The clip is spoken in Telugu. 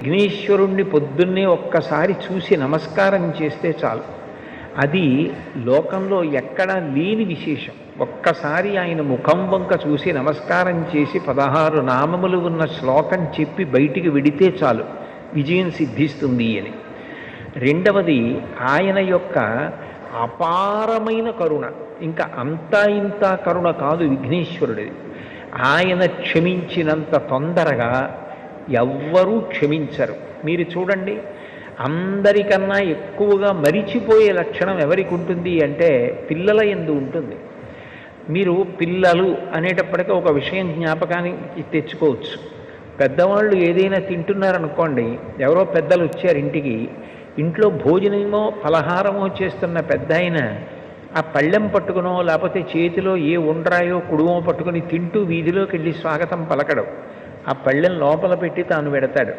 విఘ్నేశ్వరుణ్ణి పొద్దున్నే ఒక్కసారి చూసి నమస్కారం చేస్తే చాలు. అది లోకంలో ఎక్కడా లేని విశేషం. ఒక్కసారి ఆయన ముఖం వంక చూసి నమస్కారం చేసి 16 నామములు ఉన్న శ్లోకం చెప్పి బయటికి వెడితే చాలు విజయం సిద్ధిస్తుంది అని. రెండవది ఆయన యొక్క అపారమైన కరుణ. ఇంకా అంతా ఇంత కరుణ కాదు విఘ్నేశ్వరుడిది. ఆయన క్షమించినంత తొందరగా ఎవ్వరూ క్షమించరు. మీరు చూడండి, అందరికన్నా ఎక్కువగా మరిచిపోయే లక్షణం ఎవరికి ఉంటుంది అంటే పిల్లల యందు ఉంటుంది. మీరు పిల్లలు అనేటప్పటికీ ఒక విషయం జ్ఞాపకానికి తెచ్చుకోవచ్చు. పెద్దవాళ్ళు ఏదైనా తింటున్నారనుకోండి, ఎవరో పెద్దలు వచ్చారు ఇంటికి, ఇంట్లో భోజనమో ఫలహారమో చేస్తున్న పెద్ద ఆయన ఆ పళ్ళెం పట్టుకునో లేకపోతే చేతిలో ఏ ఉండ్రాయో కుడుమో పట్టుకుని తింటూ వీధిలోకి వెళ్ళి స్వాగతం పలకడం, ఆ పళ్ళెం లోపల పెట్టి తాను పెడతాడు.